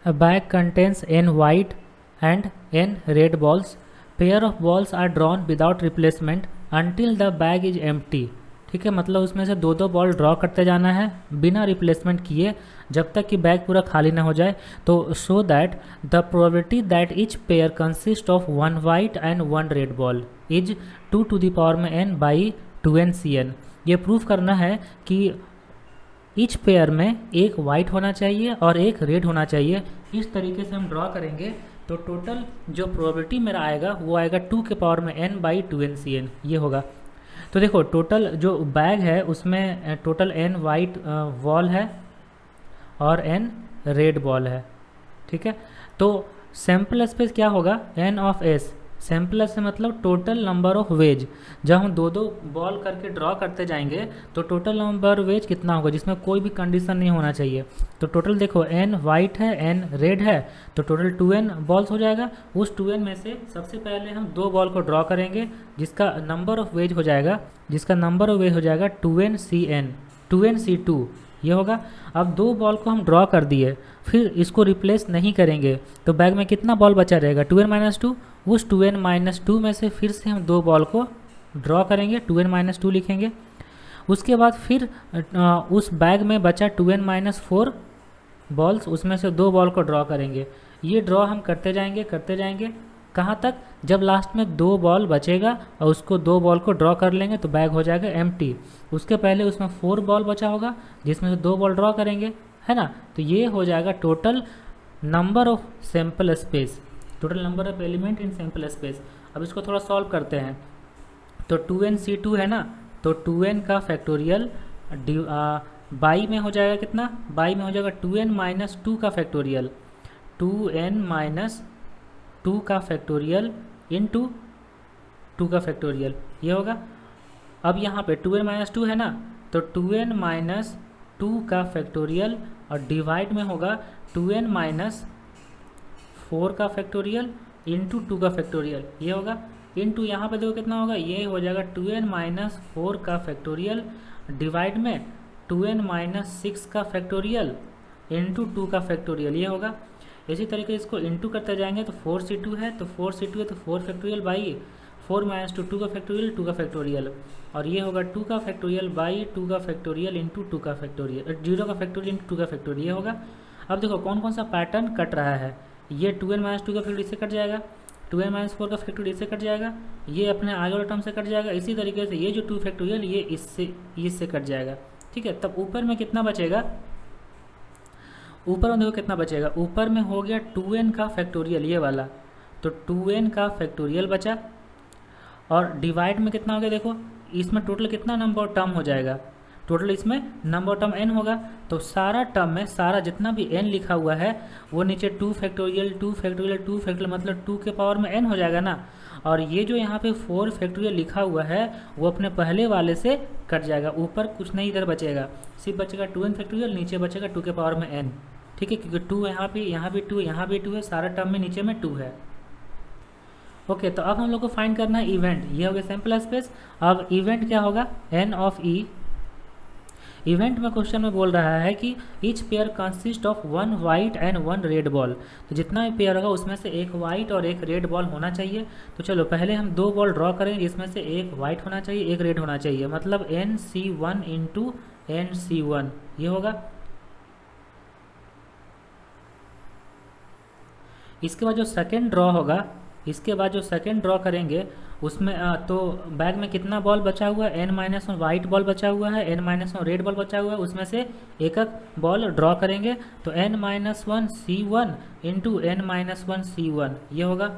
A bag contains n white and n red balls. Pair of balls are drawn without replacement until the bag is empty. ठीक है, मतलब उसमें से दो दो बॉल ड्रॉ करते जाना है बिना रिप्लेसमेंट किए जब तक कि बैग पूरा खाली ना हो जाए। तो show that the probability that each pair consist of one white and one red ball is 2 में n बाई 2n/n। ये प्रूफ करना है कि ईच पेयर में एक वाइट होना चाहिए और एक रेड होना चाहिए। इस तरीके से हम ड्रॉ करेंगे तो टोटल जो प्रोबेबिलिटी मेरा आएगा वो आएगा 2 बाई 2n/n ये होगा। तो देखो टोटल जो बैग है उसमें टोटल n वाइट बॉल है और n रेड बॉल है। ठीक है, तो सैम्पल स्पेस क्या होगा, n ऑफ s। सैम्पल से मतलब टोटल नंबर ऑफ वेज। जब हम दो दो बॉल करके ड्रॉ करते जाएंगे तो टोटल नंबर वेज कितना होगा जिसमें कोई भी कंडीशन नहीं होना चाहिए। तो टोटल देखो n वाइट है n रेड है तो टोटल 2n बॉल्स हो जाएगा। उस 2n में से सबसे पहले हम दो बॉल को ड्रॉ करेंगे जिसका नंबर ऑफ वेज हो जाएगा 2nc2 ये होगा। अब दो बॉल को हम ड्रॉ कर दिए फिर इसको रिप्लेस नहीं करेंगे तो बैग में कितना बॉल बचा रहेगा 2n-2। उस 2n-2 में से फिर से हम दो बॉल को ड्रॉ करेंगे 2n-2 लिखेंगे। उसके बाद फिर उस बैग में बचा 2n-4 बॉल्स उसमें से दो बॉल को ड्रॉ करेंगे। ये ड्रॉ हम करते जाएंगे कहाँ तक, जब लास्ट में दो बॉल बचेगा और उसको दो बॉल को ड्रॉ कर लेंगे तो बैग हो जाएगा एम्प्टी। उसके पहले उसमें 4 बॉल बचा होगा जिसमें से दो बॉल ड्रॉ करेंगे, है ना। तो ये हो जाएगा total number of sample space, total number of element in sample space. अब इसको थोड़ा सॉल्व करते हैं। तो 2nc2 है ना, तो 2n का फैक्टोरियल बाई में हो जाएगा कितना, बाई में हो जाएगा 2n-2 का फैक्टोरियल, 2n-2 का फैक्टोरियल इंटू 2 का फैक्टोरियल ये होगा। अब यहाँ पे 2n-2 है ना, तो 2n-2 का फैक्टोरियल और डिवाइड में होगा 2n-4 का फैक्टोरियल इंटू 2 का फैक्टोरियल ये होगा। इंटू यहाँ पे देखो कितना होगा, ये हो जाएगा 2n-4 का फैक्टोरियल डिवाइड में 2n-6 का फैक्टोरियल इंटू 2 का फैक्टोरियल ये होगा। इसी तरीके इसको इंटू करते जाएंगे तो 4c2 है तो 4c2 है तो 4 फैक्टोरियल बाई 4-2 2 का फैक्टोरियल 2 का फैक्टोरियल और ये होगा 2 का फैक्टोरियल बाई 2 का फैक्टोरियल इंटू 2 का फैक्टोरियल 0 का फैक्टोरियल इंटू 2 का फैक्टोरियल ये होगा। अब देखो कौन कौन सा पैटर्न कट रहा है, ये 2n-2 का फैक्टोरियल इससे कट जाएगा, 2n-4 का फैक्टोरियल इससे कट जाएगा, ये अपने आगे वाले टर्म से कट जाएगा। इसी तरीके से ये जो 2 फैक्टोरियल ये इससे कट जाएगा। ठीक है, तब ऊपर में कितना बचेगा, ऊपर में देखो कितना बचेगा, ऊपर में हो गया 2n का फैक्टोरियल ये वाला, तो 2n का फैक्टोरियल बचा और डिवाइड में कितना हो गया, देखो इसमें टोटल कितना नंबर टर्म हो जाएगा, टोटल इसमें नंबर टर्म n होगा। तो सारा टर्म में सारा जितना भी n लिखा हुआ है वो नीचे 2 फैक्टोरियल 2 फैक्टोरियल 2 फैक्टोरियल मतलब 2 के पावर में n हो जाएगा ना। और ये जो यहाँ पे 4 फैक्टोरियल लिखा हुआ है वो अपने पहले वाले से कट जाएगा, ऊपर कुछ नहीं इधर बचेगा, सिर्फ बचेगा 2n फैक्टोरियल, नीचे बचेगा 2 के पावर में n। ठीक है, क्योंकि 2 यहाँ भी 2 यहाँ भी 2 है, सारा टर्म में नीचे में 2 है। ओके, तो अब हम लोग को फाइंड करना है इवेंट, ये हो गया सैम्पल स्पेस। अब इवेंट क्या होगा, n ऑफ e। इवेंट में क्वेश्चन में बोल रहा है कि each pair consist of 1 white and 1 red ball, तो जितना भी पेयर होगा उसमें से एक वाइट और एक रेड बॉल होना चाहिए। तो चलो पहले हम दो बॉल ड्रॉ करें जिसमें से एक वाइट होना चाहिए एक रेड होना चाहिए, मतलब nc1 इंटू nc1 ये होगा। इसके बाद जो सेकेंड ड्रॉ होगा, इसके बाद जो सेकेंड ड्रॉ करेंगे उसमें तो बैग में कितना बॉल बचा हुआ है, n-1 वाइट बॉल बचा हुआ है, n-1 रेड बॉल बचा हुआ है, उसमें से एक एक बॉल ड्रॉ करेंगे तो n-1 c1 into n-1 c1 ये होगा।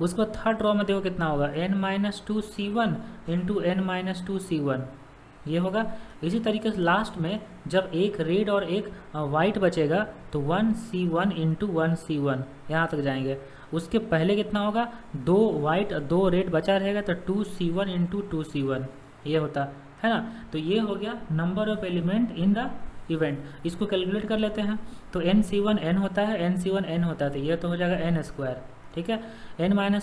उसके बाद थर्ड ड्रॉ में देखो कितना होगा, n-2 c1 into n-2 c1 ये होगा। इसी तरीके से लास्ट में जब एक रेड और एक वाइट बचेगा तो 1 c1 इंटू 1 c1 यहाँ तक जाएंगे। उसके पहले कितना होगा, 2 वाइट 2 रेड बचा रहेगा तो 2 c1 इंटू 2 c1 ये होता है ना। तो ये हो गया number of element in the event. इसको कैलकुलेट कर लेते हैं तो nc1 n होता है, nc1 n होता है, तो ये तो हो जाएगा n स्क्वायर। ठीक है, n-1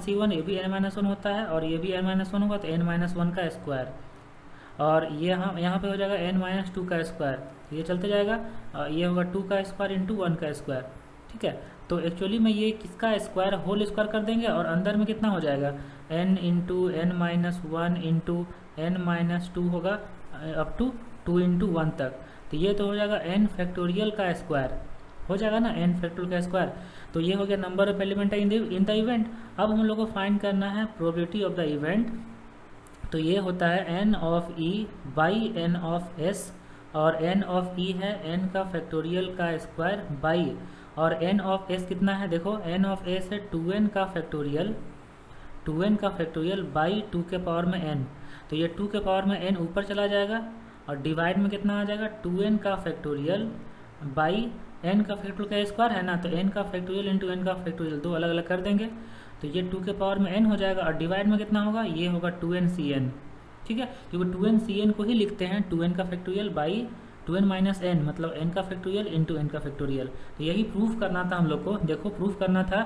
c1 ये भी n-1 होता है और ये भी n-1 होगा तो n-1 का स्क्वायर, और ये यहाँ पे हो जाएगा n-2 का स्क्वायर, ये चलते जाएगा, ये होगा 2 का स्क्वायर इंटू 1 का स्क्वायर। ठीक है। तो एक्चुअली में ये किसका स्क्वायर होल स्क्वायर कर देंगे और अंदर में कितना हो जाएगा, n into n minus one into n minus two होगा अप टू 2 इंटू 1 तक। तो ये तो हो जाएगा n फैक्टोरियल का स्क्वायर, हो जाएगा ना n फैक्टोरियल का स्क्वायर। तो ये हो गया number of element in the event. अब हम लोग को फाइंड करना है प्रोबेबिलिटी ऑफ द इवेंट। तो ये होता है n of e by n of s, और n ऑफ e है n का फैक्टोरियल का स्क्वायर बाई, और n ऑफ s कितना है, देखो n ऑफ s है 2n का फैक्टोरियल, 2n का फैक्टोरियल बाई 2 के पावर में n। तो ये 2 के पावर में n ऊपर चला जाएगा और डिवाइड में कितना आ जाएगा 2n का फैक्टोरियल बाई n का फैक्टोरियल का स्क्वायर है ना, तो n का फैक्टोरियल इंटू n का फैक्टोरियल दो अलग अलग कर देंगे। तो ये 2 के पावर में n हो जाएगा और डिवाइड में कितना होगा, ये होगा 2n/cn, ठीक है। क्योंकि 2n/cn को ही लिखते हैं 2n का factorial by 2n minus n, मतलब n का फैक्टोरियल इंटू n का फैक्टोरियल। तो यही प्रूफ करना था हम लोग को। देखो प्रूफ करना था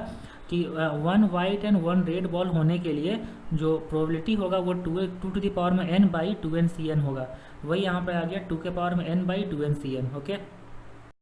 कि 1 वाइट एंड 1 रेड बॉल होने के लिए जो प्रोबेबिलिटी होगा वो 2 टू द पावर में n बाई 2n/cn होगा। वही यहाँ पे आ गया 2 के पावर में n बाई 2n/cn। ओके।